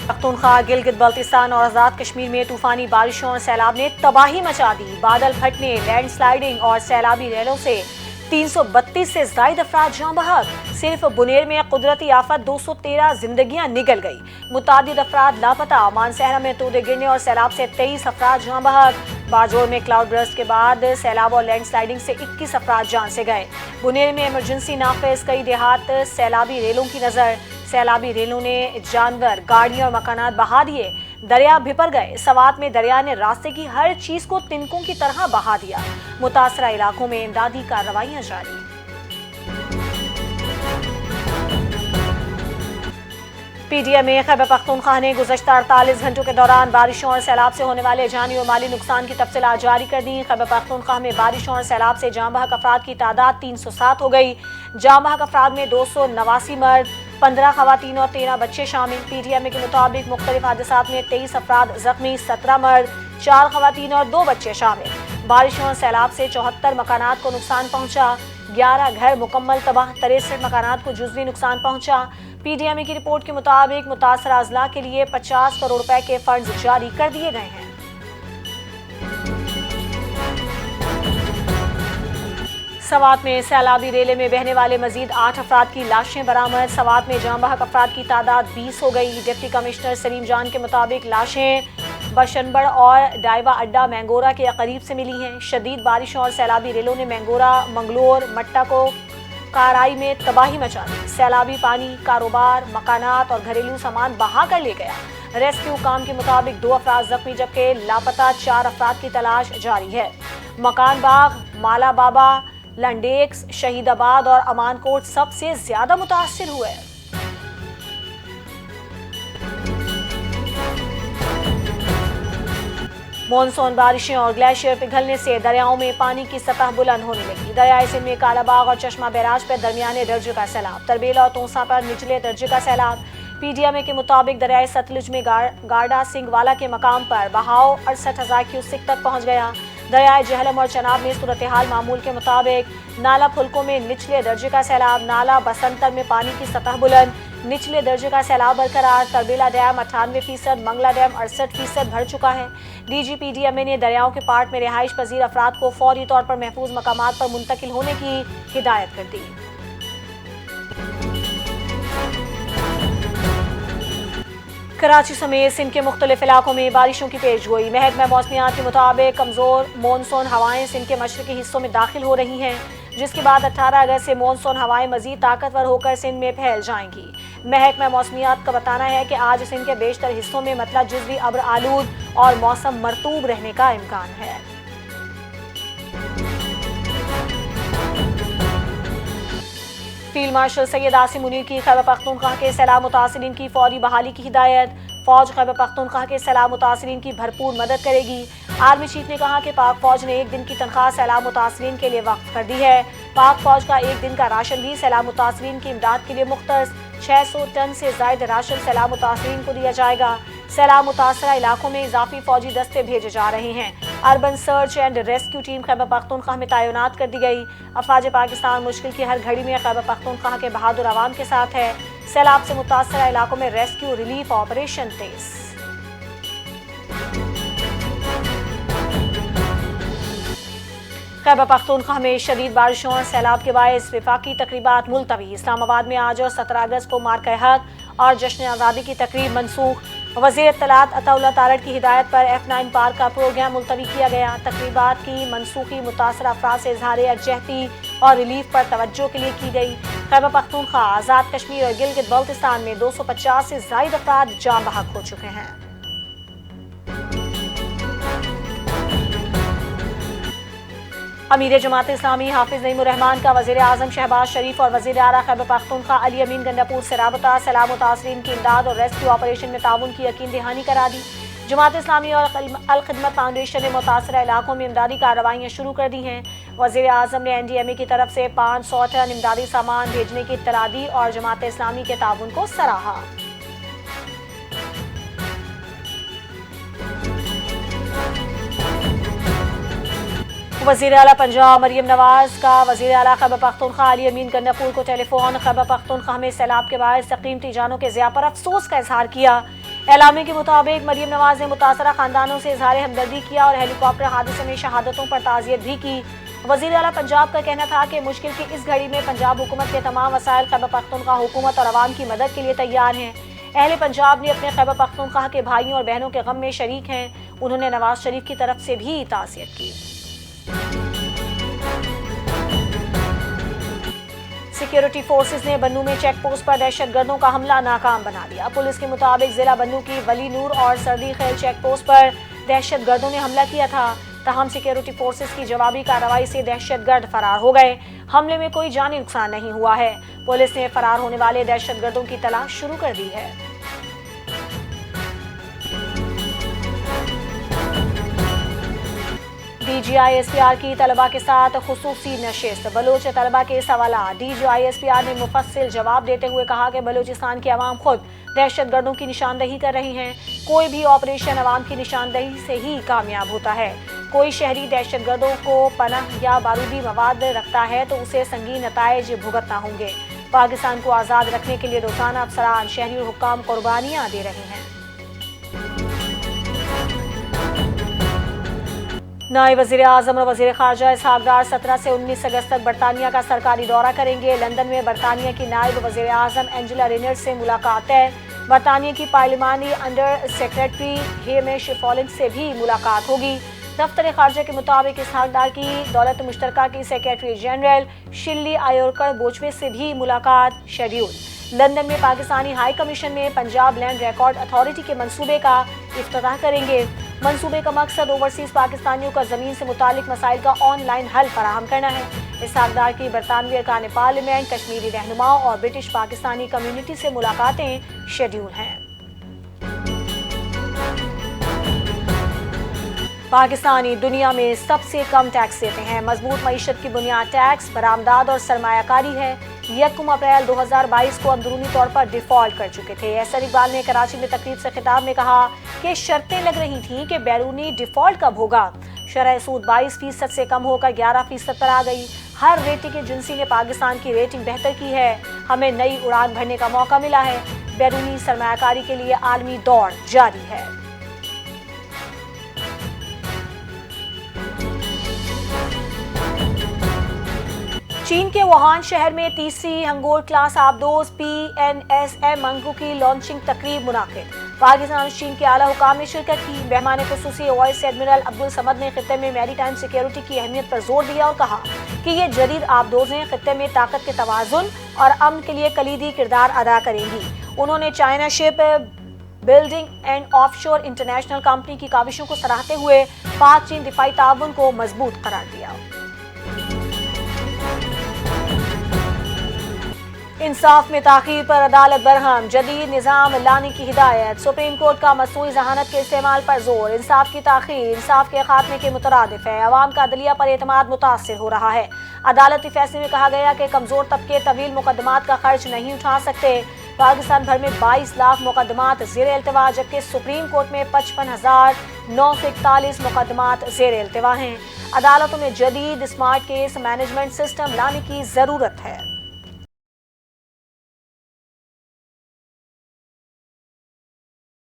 پختونخوا، گلگت بلتستان اور آزاد کشمیر میں طوفانی بارشوں اور سیلاب نے تباہی مچا دی۔ بادل پھٹنے، لینڈ سلائیڈنگ اور سیلابی ریلوں سے 332 سے زائد افراد جاں بحق۔ صرف بنیر میں قدرتی آفت 213 زندگیاں نگل گئی، متعدد افراد لاپتہ۔ مانسہرہ میں تودے گرنے اور سیلاب سے 23 افراد جاں بحق۔ باجوڑ میں کلاؤڈ برسٹ کے بعد سیلاب اور لینڈ سلائیڈنگ سے 21 افراد جان سے گئے۔ بنیر میں ایمرجنسی نافذ، کئی دیہات سیلابی ریلوں کی نظر۔ سیلابی ریلوں نے جانور، گاڑیاں اور مکانات بہا دیے، دریا بھپر گئے۔ سوات میں دریا نے راستے کی ہر چیز کو تنکوں کی طرح بہا دیا۔ متاثرہ علاقوں میں امدادی کارروائیاں جاری۔ پی ڈی ایم میں خیبر پختونخوا نے گزشتہ 48 گھنٹوں کے دوران بارشوں اور سیلاب سے ہونے والے جانی اور مالی نقصان کی تفصیلات جاری کر دیں۔ خیبر پختونخوا میں بارشوں اور سیلاب سے جاں بحق افراد کی تعداد 307 ہو گئی۔ جاں بحق افراد میں 289 مرد، 15 خواتین اور 13 بچے شامل۔ پی ڈی ایم کے مطابق مختلف حادثات میں 23 افراد زخمی، 17 مرد، 4 خواتین اور 2 بچے شامل۔ بارشوں اور سیلاب سے 74 مکانات کو نقصان پہنچا، 11 گھر مکمل تباہ، 63 مکانات کو جزوی نقصان پہنچا۔ پی ڈی ایم کی رپورٹ کے مطابق متاثرہ اضلاع کے لیے 50 کروڑ روپے کے فنڈز جاری کر دیے گئے ہیں۔ سوات میں سیلابی ریلے میں بہنے والے مزید 8 افراد کی لاشیں برآمد۔ سوات میں جاں بحق افراد کی تعداد 20 ہو گئی۔ ڈپٹی کمشنر سلیم جان کے مطابق لاشیں بشنبڑ اور ڈائیوا اڈا مینگورہ کے قریب سے ملی ہیں۔ شدید بارشوں اور سیلابی ریلوں نے مینگورہ، منگلور، مٹا کو کارائی میں تباہی مچا دی۔ سیلابی پانی کاروبار، مکانات اور گھریلو سامان بہا کر لے گیا۔ ریسکیو کام کے مطابق 2 افراد زخمی جبکہ لاپتہ 4 افراد کی تلاش جاری ہے۔ مکان باغ، مالا بابا، لنڈیکس، شہید آباد اور امان کوٹ سب سے زیادہ متاثر ہوئے۔ مونسون بارشیں اور گلیشیئر پگھلنے سے دریاؤں میں پانی کی سطح بلند ہونے لگی۔ دریائے سندھ میں کالا باغ اور چشمہ بیراج پر درمیانے درجے کا سیلاب، تربیلا اور تونسا پر نچلے درجے کا سیلاب۔ پی ڈی ایم کے مطابق دریائے ستلج میں گارڈا سنگھ والا کے مقام پر بہاؤ 68,000 کیوسک تک پہنچ گیا۔ دریائے جہلم اور چناب میں صورتحال معمول کے مطابق۔ نالا پھلکوں میں نچلے درجے کا سیلاب، نالا بسنتر میں پانی کی سطح بلند، نچلے درجے کا سیلاب برقرار۔ تربیلا ڈیم 98%، منگلا ڈیم 68% بھر چکا ہے۔ D G P D M نے دریاؤں کے پارٹ میں رہائش پذیر افراد کو فوری طور پر محفوظ مقامات پر منتقل ہونے کی ہدایت کر دی۔ کراچی سمیت سندھ کے مختلف علاقوں میں بارشوں کی پیش گوئی۔ محکمہ موسمیات کے مطابق کمزور مونسون ہوائیں سندھ کے مشرقی حصوں میں داخل ہو رہی ہیں، جس کے بعد 18 اگست سے مونسون ہوائیں مزید طاقتور ہو کر سندھ میں پھیل جائیں گی۔ محکمہ موسمیات کا بتانا ہے کہ آج سندھ کے بیشتر حصوں میں مطلع جزوی ابر آلود اور موسم مرطوب رہنے کا امکان ہے۔ فیلڈ مارشل سید عاصم منیر کی خیبر پختونخوا کے سیلاب متاثرین کی فوری بحالی کی ہدایت۔ فوج خیبر پختونخوا کے سیلاب متاثرین کی بھرپور مدد کرے گی۔ آرمی چیف نے کہا کہ پاک فوج نے 1 دن کی تنخواہ سیلاب متاثرین کے لیے وقف کر دی ہے۔ پاک فوج کا 1 دن کا راشن بھی سیلاب متاثرین کی امداد کے لیے مختص۔ 600 ٹن سے زائد راشن سیلاب متاثرین کو دیا جائے گا۔ سیلاب متاثرہ علاقوں میں اضافی فوجی دستے بھیجے جا رہے ہیں۔ Urban search and rescue team Khyber Pakhtunkhwa میں تعینات کر دی گئی۔ افواج پاکستان مشکل کی ہر گھڑی میں خیبر پختونخوا کے بہادر عوام کے ساتھ ہے۔ سیلاب سے متاثرہ علاقوں میں ریسکیو ریلیف آپریشن تیز۔ خیبر پختونخوا میں شدید بارشوں اور سیلاب کے باعث وفاقی تقریبات ملتوی۔ اسلام آباد میں آج اور 17 اگست کو مارکہ حق اور جشن آزادی کی تقریب منسوخ۔ وزیر اطلاعات عطا اللہ تارڑ کی ہدایت پر F9 پارک کا پروگرام ملتوی کیا گیا۔ تقریبات کی منسوخی متاثرہ افراد سے اظہار یکجہتی اور ریلیف پر توجہ کے لیے کی گئی۔ خیبر پختونخوا، آزاد کشمیر اور گلگت بلتستان میں 250 سے زائد افراد جاں بحق ہو چکے ہیں۔ امیر جماعت اسلامی حافظ نعیم الرحمان کا وزیر اعظم شہباز شریف اور وزیر اعلیٰ خیبر پختونخوا علی امین گنڈاپور سے رابطہ۔ سیلاب متاثرین کی امداد اور ریسکیو آپریشن میں تعاون کی یقین دہانی کرا دی۔ جماعت اسلامی اور الخدمت فاؤنڈیشن نے متاثرہ علاقوں میں امدادی کارروائیاں شروع کر دی ہیں۔ وزیر اعظم نے NDMA کی طرف سے 500 ٹن امدادی سامان بھیجنے کی اطلاع دی اور جماعت اسلامی کے تعاون کو سراہا۔ وزیر اعلیٰ پنجاب مریم نواز کا وزیر اعلیٰ خیبر پختونخوا علی امین گنڈاپور کو ٹیلی فون۔ خیبر پختونخوا میں سیلاب کے باعث قیمتی جانوں کے ضیاع پر افسوس کا اظہار کیا۔ اعلامیے کے مطابق مریم نواز نے متاثرہ خاندانوں سے اظہار ہمدردی کیا اور ہیلی کاپٹر حادثے میں شہادتوں پر تعزیت بھی کی۔ وزیر اعلیٰ پنجاب کا کہنا تھا کہ مشکل کی اس گھڑی میں پنجاب حکومت کے تمام وسائل خیبر پختونخوا حکومت اور عوام کی مدد کے لیے تیار ہیں۔ اہل پنجاب نے اپنے خیبر پختونخوا کے بھائیوں اور بہنوں کے غم میں شریک ہیں۔ انہوں نے نواز شریف کی طرف سے بھی تعزیت کی۔ سیکیورٹی فورسز نے بنوں میں چیک پوسٹ پر دہشت گردوں کا حملہ ناکام بنا دیا۔ پولیس کے مطابق ضلع بنوں کی ولی نور اور سردی خیل چیک پوسٹ پر دہشت گردوں نے حملہ کیا تھا، تاہم سیکیورٹی فورسز کی جوابی کارروائی سے دہشت گرد فرار ہو گئے۔ حملے میں کوئی جانی نقصان نہیں ہوا ہے۔ پولیس نے فرار ہونے والے دہشت گردوں کی تلاش شروع کر دی ہے۔ D G I S P R کی طلبہ کے ساتھ خصوصی نشست۔ بلوچ طلبہ کے سوالات۔ D G I S P R نے مفصل جواب دیتے ہوئے کہا کہ بلوچستان کی عوام خود دہشت گردوں کی نشاندہی کر رہی ہیں۔ کوئی بھی آپریشن عوام کی نشاندہی سے ہی کامیاب ہوتا ہے۔ کوئی شہری دہشت گردوں کو پناہ یا بارودی مواد رکھتا ہے تو اسے سنگین نتائج بھگتنا ہوں گے۔ پاکستان کو آزاد رکھنے کے لیے روزانہ افسران، شہری اور حکام قربانیاں دے رہے ہیں۔ نائب وزیر اعظم اور وزیر خارجہ اسحاق ڈار 17 سے 19 اگست تک برطانیہ کا سرکاری دورہ کریں گے۔ لندن میں برطانیہ کی نائب وزیر اعظم اینجلا رینر سے ملاقات ہے۔ برطانیہ کی پارلیمانی انڈر سیکرٹری ہیمش فالنگ سے بھی ملاقات ہوگی۔ دفتر خارجہ کے مطابق اسحاق ڈار کی دولت مشترکہ کی سیکرٹری جنرل شلی آیورکر بوچوے سے بھی ملاقات شیڈیول۔ لندن میں پاکستانی ہائی کمیشن میں پنجاب لینڈ ریکارڈ اتھارٹی کے منصوبے کا افتتاح کریں گے۔ منصوبے کا مقصد اوورسیز پاکستانیوں کا زمین سے متعلق مسائل کا آن لائن حل فراہم کرنا ہے۔ اسحاق ڈار کی برطانوی ارکان پارلیمنٹ، کشمیری رہنماؤں اور برٹش پاکستانی کمیونٹی سے ملاقاتیں شیڈیول ہیں۔ پاکستانی دنیا میں سب سے کم ٹیکس دیتے ہیں۔ مضبوط معیشت کی بنیاد ٹیکس، برآمدات اور سرمایہ کاری ہے۔ 1 اپریل 2022 کو اندرونی طور پر ڈیفالٹ کر چکے تھے۔ احسن اقبال نے کراچی میں تقریب سے خطاب میں کہا کہ شرطیں لگ رہی تھیں کہ بیرونی ڈیفالٹ کب ہوگا۔ شرح سود 22% سے کم ہو کر 11% پر آ گئی۔ ہر ریٹنگ ایجنسی نے پاکستان کی ریٹنگ بہتر کی ہے۔ ہمیں نئی اڑان بھرنے کا موقع ملا ہے۔ بیرونی سرمایہ کاری کے لیے عالمی دوڑ جاری ہے۔ چین کے ووہان شہر میں تیسری ہنگور کلاس آبدوز PNSM منگو کی لانچنگ تقریب منعقد۔ پاکستان اور چین کے اعلیٰ حکام نے شرکت کی۔ مہمان خصوصی وائس ایڈمرل عبدالصمد نے خطے میں میری ٹائم سیکیورٹی کی اہمیت پر زور دیا اور کہا کہ یہ جدید آبدوزیں خطے میں طاقت کے توازن اور امن کے لیے کلیدی کردار ادا کریں گی۔ انہوں نے China ship building and of شور انٹرنیشنل کمپنی کی کاوشوں کو سراہتے ہوئے پاک چین دفاعی تعاون کو مضبوط قرار دیا۔ انصاف میں تاخیر پر عدالت برہم، جدید نظام لانے کی ہدایت۔ سپریم کورٹ کا مصنوعی ذہانت کے استعمال پر زور۔ انصاف کی تاخیر انصاف کے خاتمے کے مترادف ہے۔ عوام کا عدلیہ پر اعتماد متاثر ہو رہا ہے۔ عدالتی فیصلے میں کہا گیا کہ کمزور طبقے طویل مقدمات کا خرچ نہیں اٹھا سکتے۔ پاکستان بھر میں 22 لاکھ مقدمات زیر التوا، جبکہ سپریم کورٹ میں 55,941 مقدمات زیر التوا ہیں۔ عدالتوں میں جدید اسمارٹ کیس مینجمنٹ سسٹم لانے کی ضرورت ہے۔